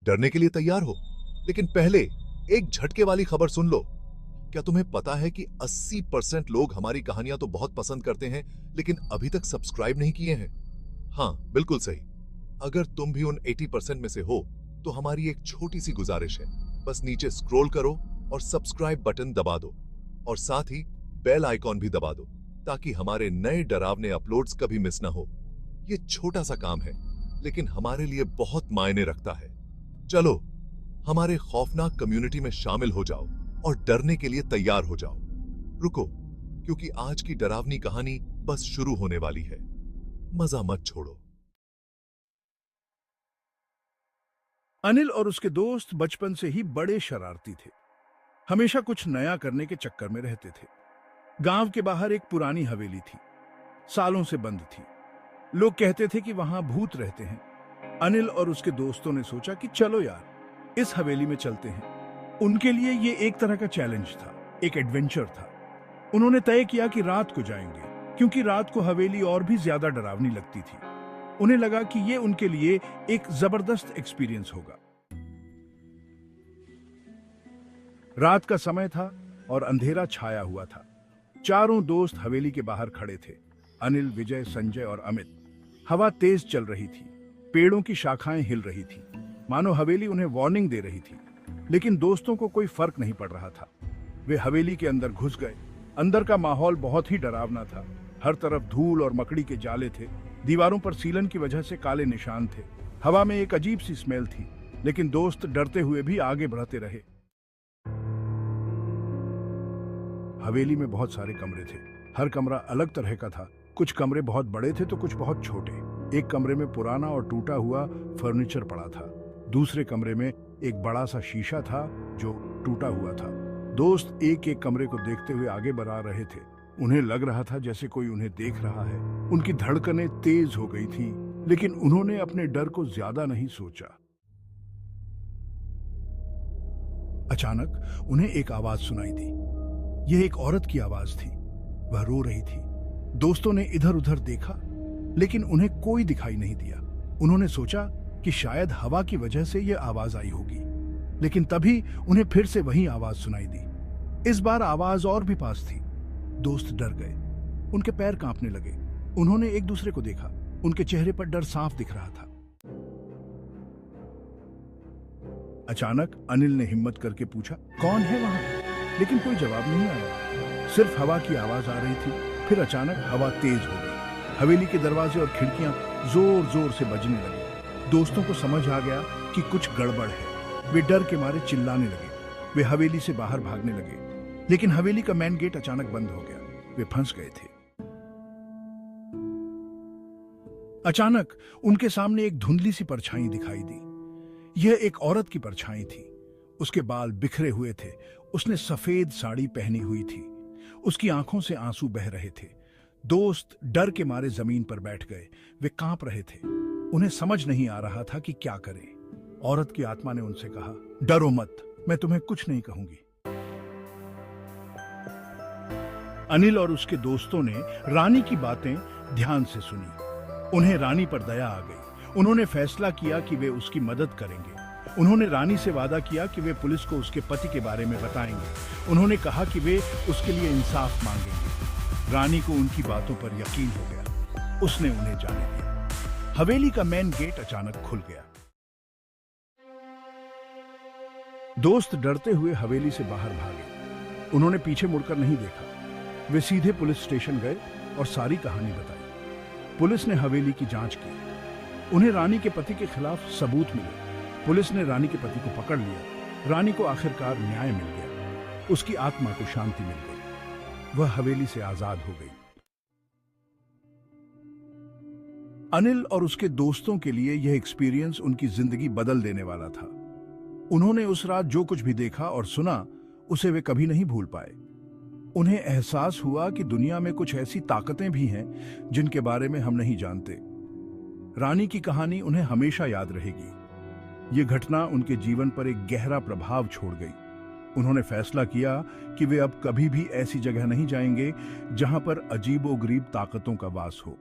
डरने के लिए तैयार हो, लेकिन पहले एक झटके वाली खबर सुन लो। क्या तुम्हें पता है कि 80% लोग हमारी कहानियां तो बहुत पसंद करते हैं, लेकिन अभी तक सब्सक्राइब नहीं किए हैं? हाँ, बिल्कुल सही। अगर तुम भी उन 80% में से हो, तो हमारी एक छोटी सी गुजारिश है। बस नीचे स्क्रॉल करो और सब्सक्राइब बटन दबा दो, और साथ ही बेल आइकॉन भी दबा दो, ताकि हमारे नए डरावने अपलोड्स कभी मिस ना हो। ये छोटा सा काम है, लेकिन हमारे लिए बहुत मायने रखता है। चलो, हमारे खौफनाक कम्युनिटी में शामिल हो जाओ और डरने के लिए तैयार हो जाओ। रुको, क्योंकि आज की डरावनी कहानी बस शुरू होने वाली है। मजा मत छोड़ो। अनिल और उसके दोस्त बचपन से ही बड़े शरारती थे। हमेशा कुछ नया करने के चक्कर में रहते थे। गांव के बाहर एक पुरानी हवेली थी, सालों से बंद थी। लोग कहते थे कि वहां भूत रहते हैं। अनिल और उसके दोस्तों ने सोचा कि चलो यार, इस हवेली में चलते हैं। उनके लिए ये एक तरह का चैलेंज था, एक एडवेंचर था। उन्होंने तय किया कि रात को जाएंगे, क्योंकि रात को हवेली और भी ज्यादा डरावनी लगती थी। उन्हें लगा कि ये उनके लिए एक जबरदस्त एक्सपीरियंस होगा। रात का समय था और अंधेरा छाया हुआ था। चारों दोस्त हवेली के बाहर खड़े थे, अनिल, विजय, संजय और अमित। हवा तेज चल रही थी, पेड़ों की शाखाएं हिल रही थी, मानो हवेली उन्हें वार्निंग दे रही थी। लेकिन दोस्तों को कोई फर्क नहीं पड़ रहा था। वे हवेली के अंदर घुस गए। अंदर का माहौल बहुत ही डरावना था। हर तरफ धूल और मकड़ी के जाले थे। दीवारों पर सीलन की वजह से काले निशान थे। हवा में एक अजीब सी स्मेल थी, लेकिन दोस्त डरते हुए भी आगे बढ़ते रहे। हवेली में बहुत सारे कमरे थे। हर कमरा अलग तरह का था। कुछ कमरे बहुत बड़े थे तो कुछ बहुत छोटे। एक कमरे में पुराना और टूटा हुआ फर्नीचर पड़ा था। दूसरे कमरे में एक बड़ा सा शीशा था जो टूटा हुआ था। दोस्त एक एक कमरे को देखते हुए आगे बढ़ा रहे थे। उन्हें लग रहा था जैसे कोई उन्हें देख रहा है। उनकी धड़कनें तेज हो गई थी, लेकिन उन्होंने अपने डर को ज्यादा नहीं सोचा। अचानक उन्हें एक आवाज सुनाई दी। यह एक औरत की आवाज थी। वह रो रही थी। दोस्तों ने इधर उधर देखा, लेकिन उन्हें कोई दिखाई नहीं दिया। उन्होंने सोचा कि शायद हवा की वजह से यह आवाज आई होगी, लेकिन तभी उन्हें फिर से वही आवाज सुनाई दी। इस बार आवाज और भी पास थी। दोस्त डर गए। उनके पैर कांपने लगे। उन्होंने एक दूसरे को देखा। उनके चेहरे पर डर साफ दिख रहा था। अचानक अनिल ने हिम्मत करके पूछा, कौन है वहां? लेकिन कोई जवाब नहीं आया। सिर्फ हवा की आवाज आ रही थी। फिर अचानक हवा तेज हो गई। हवेली के दरवाजे और खिड़कियां जोर जोर से बजने लगी। दोस्तों को समझ आ गया कि कुछ गड़बड़ है। वे डर के मारे चिल्लाने लगे। वे हवेली से बाहर भागने लगे, लेकिन हवेली का मेन गेट अचानक बंद हो गया। वे फंस गए थे। अचानक उनके सामने एक धुंधली सी परछाई दिखाई दी। यह एक औरत की परछाई थी। उसके बाल बिखरे हुए थे। उसने सफेद साड़ी पहनी हुई थी। उसकी आंखों से आंसू बह रहे थे। दोस्त डर के मारे जमीन पर बैठ गए। वे कांप रहे थे। उन्हें समझ नहीं आ रहा था कि क्या करें। औरत की आत्मा ने उनसे कहा, डरो मत, मैं तुम्हें कुछ नहीं कहूंगी। अनिल और उसके दोस्तों ने रानी की बातें ध्यान से सुनी। उन्हें रानी पर दया आ गई। उन्होंने फैसला किया कि वे उसकी मदद करेंगे। उन्होंने रानी से वादा किया कि वे पुलिस को उसके पति के बारे में बताएंगे। उन्होंने कहा कि वे उसके लिए इंसाफ मांगेंगे। रानी को उनकी बातों पर यकीन हो गया। उसने उन्हें जाने दिया। हवेली का मेन गेट अचानक खुल गया। दोस्त डरते हुए हवेली से बाहर भागे। उन्होंने पीछे मुड़कर नहीं देखा। वे सीधे पुलिस स्टेशन गए और सारी कहानी बताई। पुलिस ने हवेली की जांच की। उन्हें रानी के पति के खिलाफ सबूत मिले। पुलिस ने रानी के पति को पकड़ लिया। रानी को आखिरकार न्याय मिल गया। उसकी आत्मा को शांति मिल गई। वह हवेली से आजाद हो गई। अनिल और उसके दोस्तों के लिए यह एक्सपीरियंस उनकी जिंदगी बदल देने वाला था। उन्होंने उस रात जो कुछ भी देखा और सुना, उसे वे कभी नहीं भूल पाए। उन्हें एहसास हुआ कि दुनिया में कुछ ऐसी ताकतें भी हैं जिनके बारे में हम नहीं जानते। रानी की कहानी उन्हें हमेशा याद रहेगी। यह घटना उनके जीवन पर एक गहरा प्रभाव छोड़ गई। उन्होंने फैसला किया कि वे अब कभी भी ऐसी जगह नहीं जाएंगे जहां पर अजीबोगरीब ताकतों का वास हो।